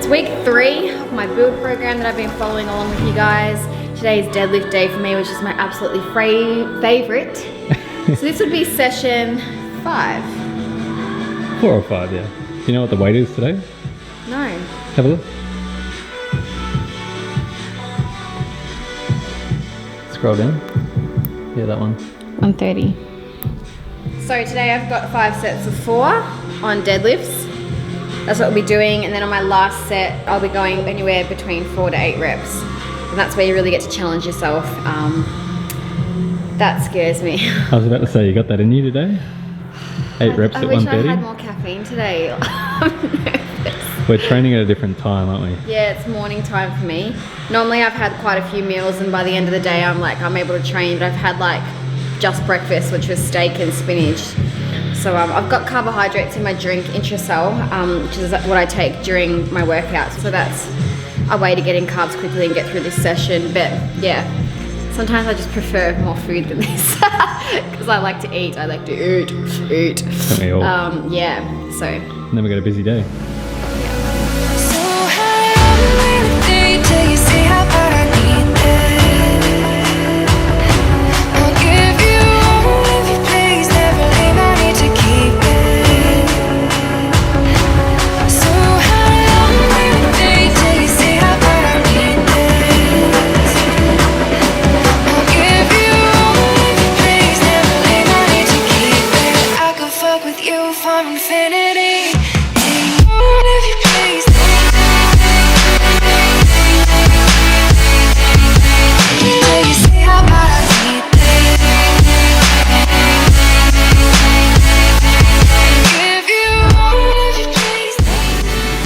week 3 of my build program that I've been following along with you guys. Today is deadlift day for me, which is my absolutely favorite. So this would be session 5. 4 or 5, yeah. Do you know what the weight is today? No. Have a look. Scroll down. Yeah, that one. 130. So today I've got 5 sets of 4 on deadlifts. That's what we'll be doing, and then on my last set I'll be going anywhere between 4 to 8 reps. And that's where you really get to challenge yourself. That scares me. I was about to say, you got that in you today? 8 reps at 130? I wish I had more caffeine today. I'm nervous. We're training at a different time, aren't we? Yeah, it's morning time for me. Normally I've had quite a few meals, and by the end of the day I'm able to train, but I've had like just breakfast, which was steak and spinach. So I've got carbohydrates in my drink, Intracell, which is what I take during my workouts. So that's a way to get in carbs quickly and get through this session. But yeah, sometimes I just prefer more food than this because I like to eat. I like to eat. Don't we all? Yeah, so. And then we got a busy day.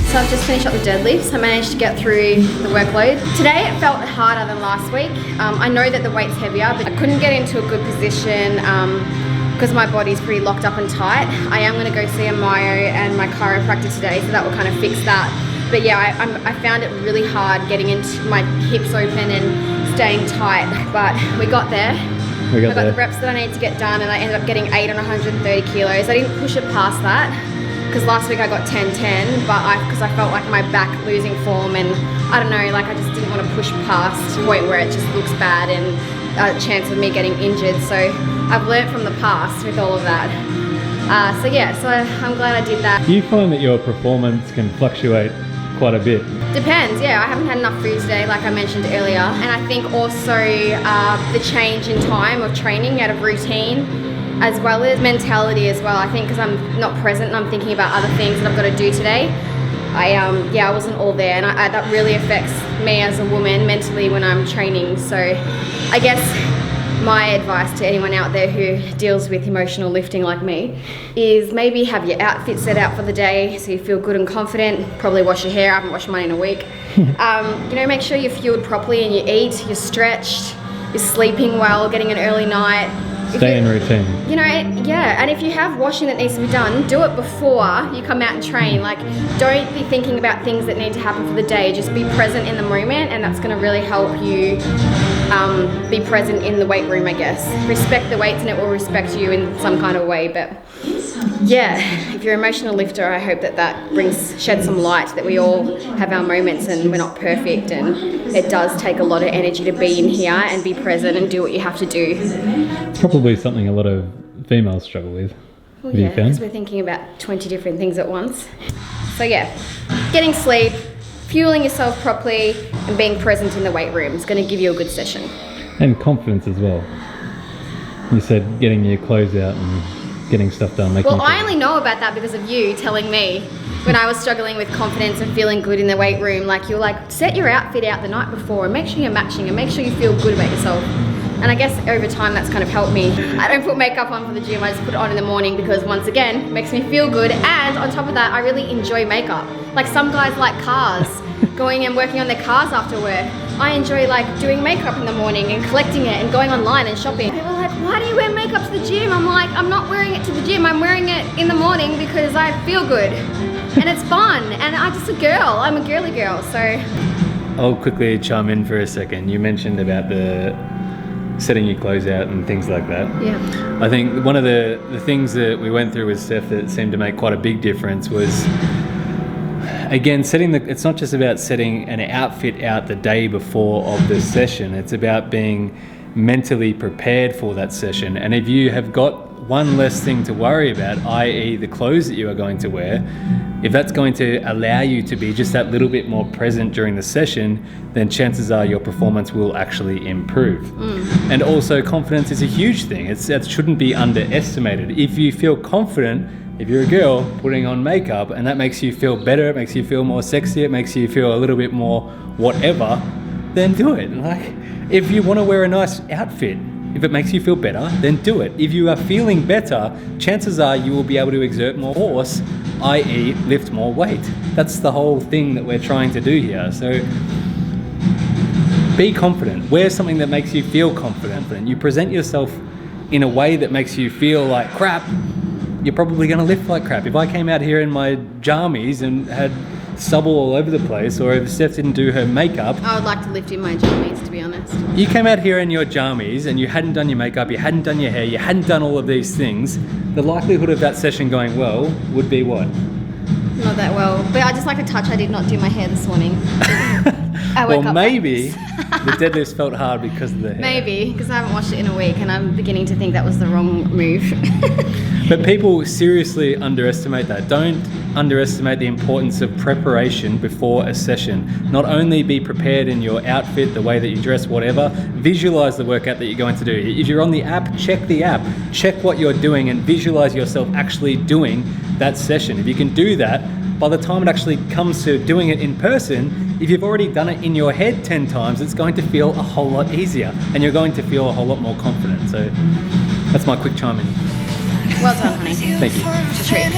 So I've just finished up the deadlifts. I managed to get through the workload. Today it felt harder than last week. I know that the weight's heavier, but I couldn't get into a good position because my body's pretty locked up and tight. I am going to go see a myo and my chiropractor today, so that will kind of fix that. But yeah, I found it really hard getting into my hips open and staying tight, but we got there. I got the reps that I need to get done, and I ended up getting 8 on 130 kilos. I didn't push it past that, because last week I got 10-10, but because I felt like my back losing form, and I don't know, like I just didn't want to push past the point where it just looks bad and a chance of me getting injured. So I've learnt from the past with all of that. So yeah, so I'm glad I did that. Do you find that your performance can fluctuate quite a bit? Depends, yeah. I haven't had enough food today, like I mentioned earlier, and I think also the change in time of training out of routine, as well as mentality as well. I think because I'm not present and I'm thinking about other things that I've got to do today, I wasn't all there, and that really affects me as a woman mentally when I'm training. So I guess my advice to anyone out there who deals with emotional lifting like me is maybe have your outfit set out for the day so you feel good and confident. Probably wash your hair. I haven't washed mine in a week. Make sure you're fueled properly and you eat, you're stretched, you're sleeping well, getting an early night. Stay in routine. Yeah, and if you have washing that needs to be done, do it before you come out and train. Like, don't be thinking about things that need to happen for the day. Just be present in the moment, and that's going to really help you be present in the weight room, I guess. Respect the weights and it will respect you in some kind of way. But yeah, if you're an emotional lifter, I hope that sheds some light that we all have our moments and we're not perfect, and it does take a lot of energy to be in here and be present and do what you have to do. It's probably something a lot of females struggle with. Well, yeah, because we're thinking about 20 different things at once. So yeah, getting sleep, fueling yourself properly, and being present in the weight room is going to give you a good session. And confidence as well. You said getting your clothes out and getting stuff done. Well, I only know about that because of you telling me when I was struggling with confidence and feeling good in the weight room. Like, you're like, set your outfit out the night before and make sure you're matching and make sure you feel good about yourself. And I guess over time that's kind of helped me. I don't put makeup on for the gym, I just put it on in the morning because, once again, it makes me feel good. And on top of that, I really enjoy makeup. Like, some guys like cars, going and working on their cars after work. I enjoy like doing makeup in the morning and collecting it and going online and shopping. People are like, why do you wear makeup to the gym? I'm like, I'm not wearing it to the gym, I'm wearing it in the morning because I feel good. And it's fun, and I'm just a girl, I'm a girly girl, so. I'll quickly chime in for a second. You mentioned about the setting your clothes out and things like that. Yeah. I think one of the things that we went through with Steph that seemed to make quite a big difference was Again, it's not just about setting an outfit out the day before of the session. It's about being mentally prepared for that session. And if you have got one less thing to worry about, i.e. the clothes that you are going to wear, if that's going to allow you to be just that little bit more present during the session, then chances are your performance will actually improve. And also, confidence is a huge thing. That shouldn't be underestimated. If you feel confident, if you're a girl putting on makeup and that makes you feel better, it makes you feel more sexy, it makes you feel a little bit more whatever, then do it. Like, if you want to wear a nice outfit, if it makes you feel better, then do it. If you are feeling better, chances are you will be able to exert more force, i.e. lift more weight. That's the whole thing that we're trying to do here. So be confident. Wear something that makes you feel confident. You present yourself in a way that makes you feel like crap, you're probably going to lift like crap. If I came out here in my jammies and had stubble all over the place, or if Steph didn't do her makeup, I would like to lift in my jammies, to be honest. You came out here in your jammies and you hadn't done your makeup, you hadn't done your hair, you hadn't done all of these things, the likelihood of that session going well would be what? Not that well, but I just like to touch. I did not do my hair this morning. I woke up maybe the deadlifts felt hard because of the hair. Maybe, because I haven't washed it in a week and I'm beginning to think that was the wrong move. But people seriously underestimate that. Don't underestimate the importance of preparation before a session. Not only be prepared in your outfit, the way that you dress, whatever, visualize the workout that you're going to do. If you're on the app, check the app. Check what you're doing and visualize yourself actually doing that session. If you can do that, by the time it actually comes to doing it in person, if you've already done it in your head 10 times, it's going to feel a whole lot easier and you're going to feel a whole lot more confident. So that's my quick chime in. Well done, honey. Thank you. It's a treat.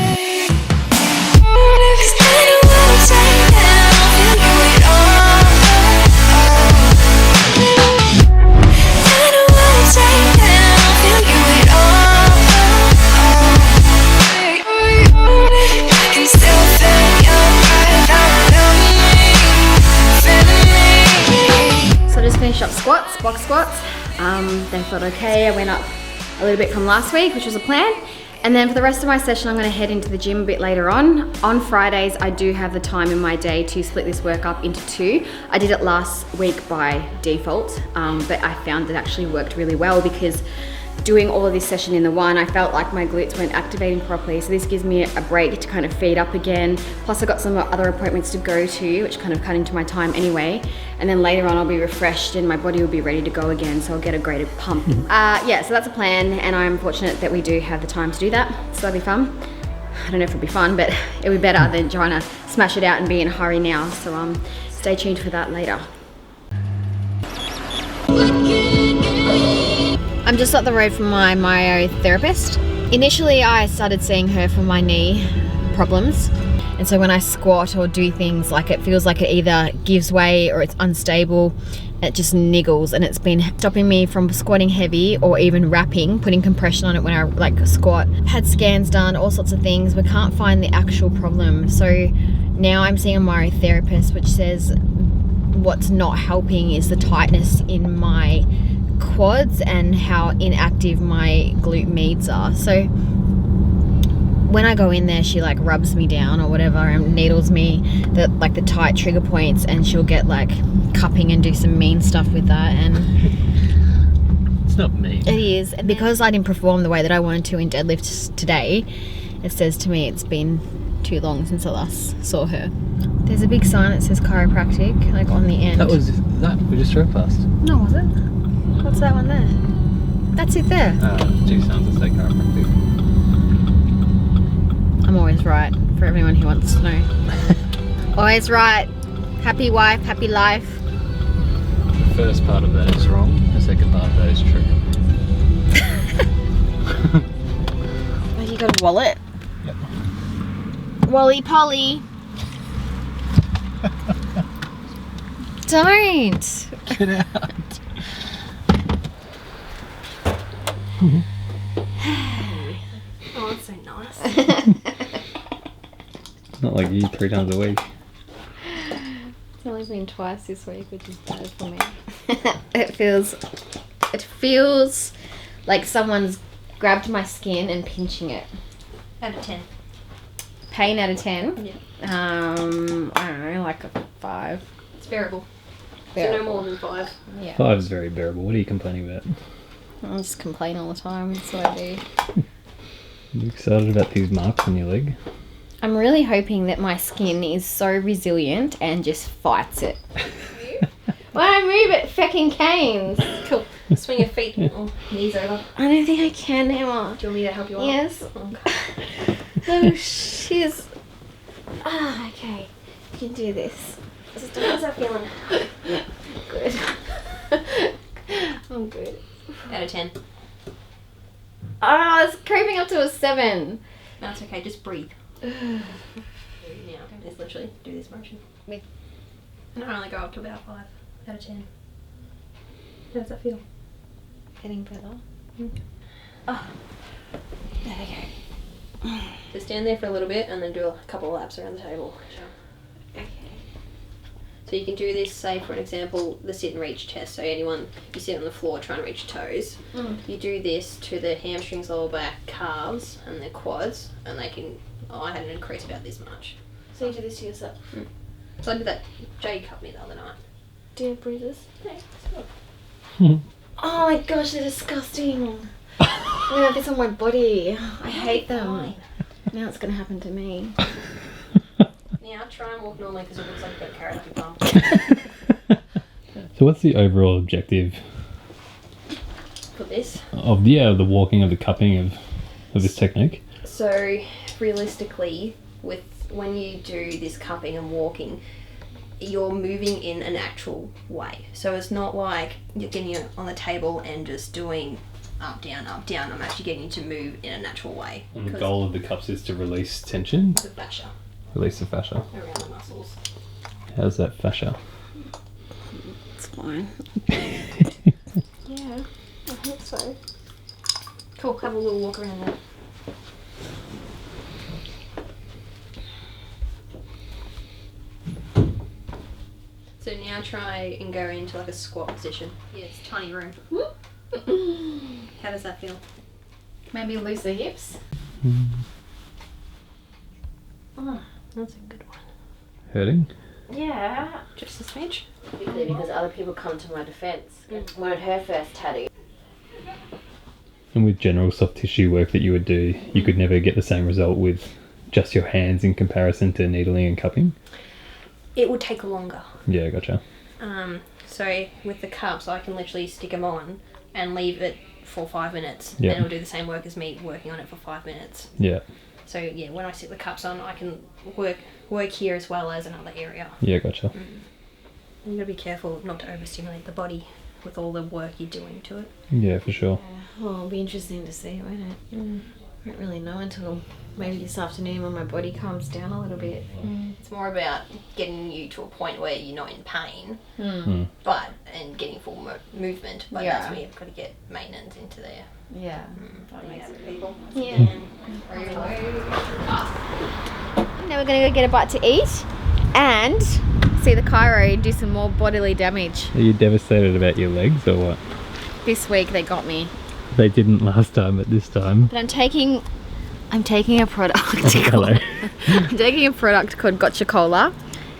So I just finished up squats, box squats. They felt okay. I went up a little bit from last week, which was a plan. And then for the rest of my session, I'm gonna head into the gym a bit later on. On Fridays, I do have the time in my day to split this work up into two. I did it last week by default, but I found it actually worked really well because doing all of this session in the one, I felt like my glutes weren't activating properly. So this gives me a break to kind of feed up again. Plus I got some other appointments to go to, which kind of cut into my time anyway. And then later on I'll be refreshed and my body will be ready to go again. So I'll get a greater pump. Yeah, so that's a plan. And I'm fortunate that we do have the time to do that. So that'll be fun. I don't know if it'll be fun, but it'll be better than trying to smash it out and be in a hurry now. So stay tuned for that later. I'm just up the road from my myotherapist. Initially, I started seeing her for my knee problems. And so when I squat or do things, like it feels like it either gives way or it's unstable, it just niggles, and it's been stopping me from squatting heavy or even wrapping, putting compression on it when I like squat. Had scans done, all sorts of things, but can't find the actual problem. So now I'm seeing a myotherapist, which says what's not helping is the tightness in my quads and how inactive my glute medials are. So when I go in there, she like rubs me down or whatever and needles me the tight trigger points, and she'll get like cupping and do some mean stuff with that. And it's not mean. It is, because I didn't perform the way that I wanted to in deadlifts today. It says to me it's been too long since I last saw her. There's a big sign that says chiropractic like on the end. That we just drove past. No, was it? What's that one there? That's it there. Two signs that say chiropractic. I'm always right, for everyone who wants to know. Always right. Happy wife, happy life. The first part of that is wrong. The second part of that is true. Oh, you got a wallet? Yep. Wally Polly. Don't. Get out. Oh, that's so nice. Not like you 3 times a week. It's only been twice this week, which is bad for me. It feels like someone's grabbed my skin and pinching it. Out of 10. Pain out of 10? Yeah. I don't know, like a 5. It's bearable. Bearable. So no more than 5. Yeah. 5 is very bearable. What are you complaining about? I just complain all the time. That's what I do. Are you excited about these marks on your leg? I'm really hoping that my skin is so resilient and just fights it. When I move it, fecking canes. Cool. Swing your feet or knees over. I don't think I can, Emma. Do you want me to help you out? Yes. Okay. Oh, she's... Ah, okay. You can do this. How's that feeling? Good. I'm good. Out of 10. Oh, it's creeping up to a 7. No, it's okay. Just breathe. Now, just literally do this motion. With- And I only go up to about 5 out of 10. How does that feel? Getting better. Oh. There we go. So stand there for a little bit and then do a couple of laps around the table. Okay. So you can do this, say for an example, the sit and reach test. So anyone, you sit on the floor trying to reach your toes. You do this to the hamstrings, lower back, calves and the quads, and they can, I had an increase about this much. So you do this to yourself? So I did that, Jay cut me the other night. Do you have bruises? Yeah, Oh my gosh, they're disgusting. I have this on my body. I hate them. Now it's going to happen to me. Now try and walk normally because it looks like you've got a carrot up your bum. So what's the overall objective For this. of the walking, of the cupping of this technique? So realistically, when you do this cupping and walking, you're moving in an actual way. So it's not like you're getting on the table and just doing up, down, up, down. I'm actually getting you to move in a natural way. And the goal of the cups is to release tension, The fascia release the fascia. around the muscles. How's that fascia? It's fine. Yeah, I hope so. Cool, have a little walk around there. So now try and go into like a squat position. Yeah, it's tiny room. How does that feel? Maybe loose the hips. Oh, that's a good one. Hurting? Yeah. Just a smidge. Because other people come to my defence. When her first tattoo. And with general soft tissue work that you would do, you could never get the same result with just your hands in comparison to needling and cupping? It would take longer. Yeah, gotcha. So with the cups, I can literally stick them on and leave it for 5 minutes. Yeah. And it'll do the same work as me working on it for 5 minutes. Yeah. So yeah, when I sit the cups on, I can work here as well as another area. Yeah, gotcha. You gotta be careful not to overstimulate the body with all the work you're doing to it. Yeah, for sure. Well, it'll be interesting to see, won't it? I don't really know until maybe this afternoon when my body calms down a little bit. It's more about getting you to a point where you're not in pain, and getting full movement. But Yeah. that's where you've got to get maintenance into there. Yeah. That makes it people. Yeah. Now we're going to go get a bite to eat and see the chiro do some more bodily damage. Are you devastated about your legs or what? This week they got me. They didn't last time, but this time. But I'm taking a product. Hello. I'm taking a product called Gotcha Cola,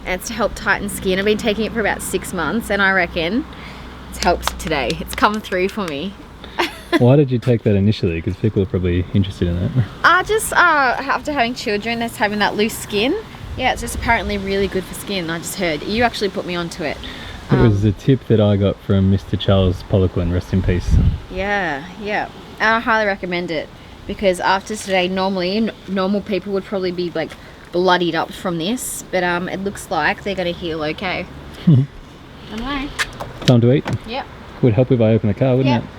and it's to help tighten skin. I've been taking it for about 6 months, and I reckon it's helped today. It's come through for me. Why did you take that initially? Because people are probably interested in that. Just after having children, that's having that loose skin. Yeah, it's just apparently really good for skin. I just heard. You actually put me onto it. It was a tip that I got from Mr. Charles Poliquin, rest in peace. Yeah. And I highly recommend it because after today, normally normal people would probably be like bloodied up from this, but it looks like they're going to heal okay. I know. Time to eat? Yep. Would help if I open the car, wouldn't it?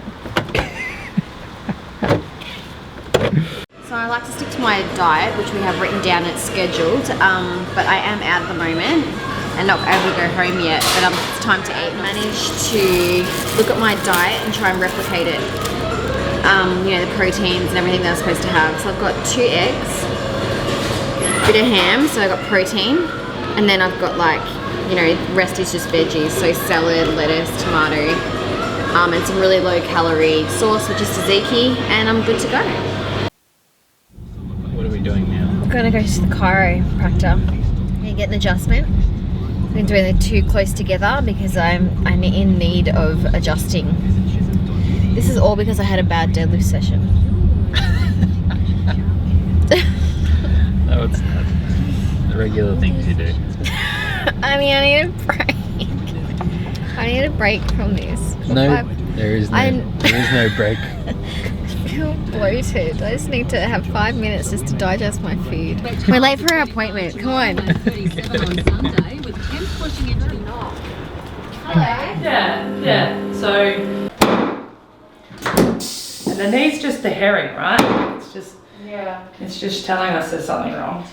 So I like to stick to my diet, which we have written down and it's scheduled, but I am out at the moment and not able to go home yet, but it's time to eat. Managed to look at my diet and try and replicate it. The proteins and everything that I'm supposed to have. So I've got 2 eggs, a bit of ham, so I've got protein, and then I've got the rest is just veggies, so salad, lettuce, tomato, and some really low calorie sauce, which is tzatziki, and I'm good to go. What are we doing now? We're gonna go to the chiropractor and get an adjustment. I've been doing the two close together because I'm in need of adjusting. This is all because I had a bad deadlift session. No, it's not. The regular things you do. I mean, I need a break. I need a break from this. No, there is no break. I feel bloated. I just need to have 5 minutes just to digest my food. We're late for our appointment. Come on. Yeah. So, and the knee's just the herring, right? It's just telling us there's something wrong.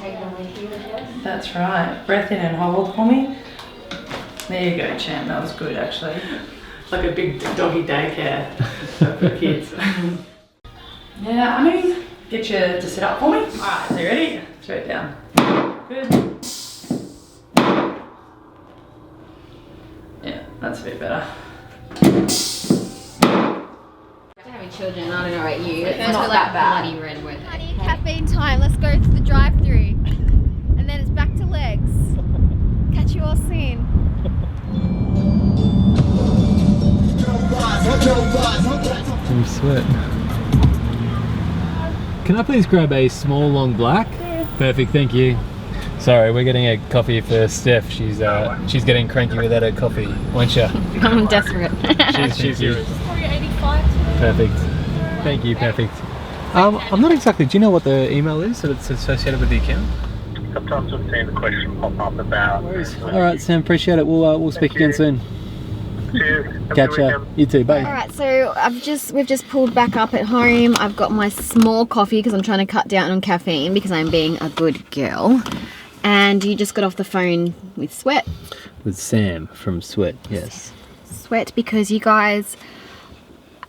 That's right. Breath in and hold for me. There you go, champ. That was good, actually. It's like a big doggy daycare for kids. Yeah, I mean, get you to sit up for me. All right, so you ready? Straight down. Good. Yeah, that's a bit better. Having children, I don't know about you. It's not that bad. Bloody red weather. Honey, caffeine time. Let's go to the drive-thru, and then it's back to legs. Catch you all soon. I'm sweating. Can I please grab a small long black? Yeah. Perfect, thank you. Sorry, we're getting a coffee for Steph. She's getting cranky without her coffee, won't she? I'm desperate. she's yours. Perfect. Thank you, perfect. I'm not exactly, do you know what the email is that's associated with the account? Sometimes I've seen the question pop up about... No worries. Alright Sam, appreciate it. We'll speak again soon. Cheers. Catch ya. You too, bye. Alright, so we've just pulled back up at home. I've got my small coffee because I'm trying to cut down on caffeine because I'm being a good girl. And you just got off the phone with Sweat. With Sam from Sweat, yes. Sweat, because you guys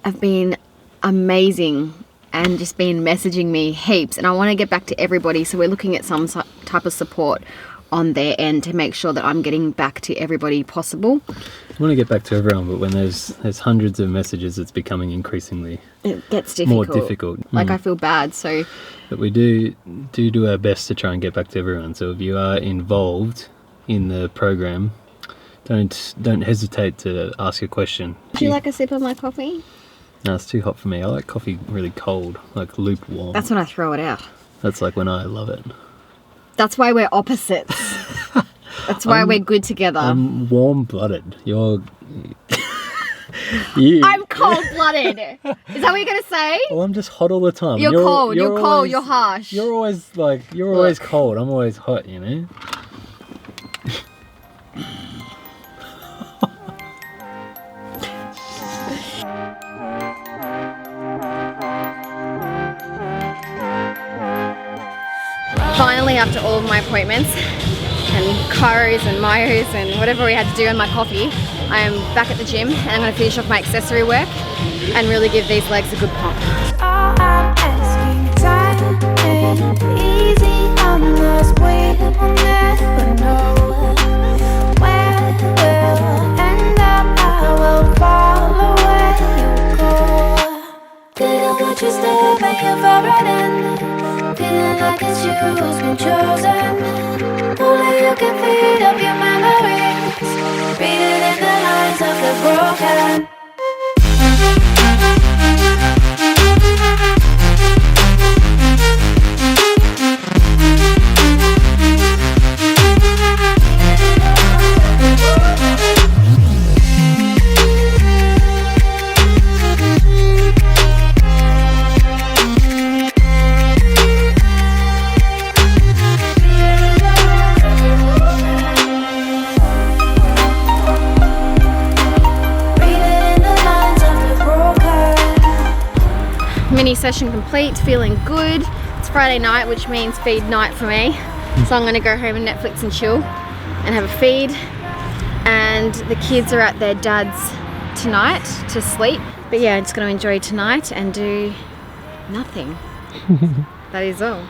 have been amazing and just been messaging me heaps, and I want to get back to everybody, so we're looking at some type of support on their end to make sure that I'm getting back to everybody possible. I want to get back to everyone, but when there's hundreds of messages, it's becoming increasingly it gets difficult. more difficult. Like I feel bad, so. But we do our best to try and get back to everyone. So if you are involved in the program, don't hesitate to ask a question. Would you like a sip of my coffee? No, it's too hot for me. I like coffee really cold, like lukewarm. That's when I throw it out. That's like when I love it. That's why we're opposites. That's why we're good together. I'm warm-blooded. You. I'm cold-blooded. Is that what you're gonna say? Well, I'm just hot all the time. You're cold. You're cold. Always, you're harsh. You're always always cold. I'm always hot. You know. Finally, after all of my appointments and chiros and myos and whatever we had to do on my coffee, I am back at the gym and I'm going to finish off my accessory work and really give these legs a good pump. All I'm asking, time ain't easy on us. We will never know where we'll end up. I will follow where you go. Didn't want you stay, but you fell right in. Feeling like it's you who's been chosen. Only you can feed up your memories. Read it in the lines of the broken. Mini session complete, feeling good. It's Friday night, which means feed night for me. So I'm gonna go home and Netflix and chill and have a feed. And the kids are at their dad's tonight to sleep. But yeah, I'm just gonna enjoy tonight and do nothing. That is all.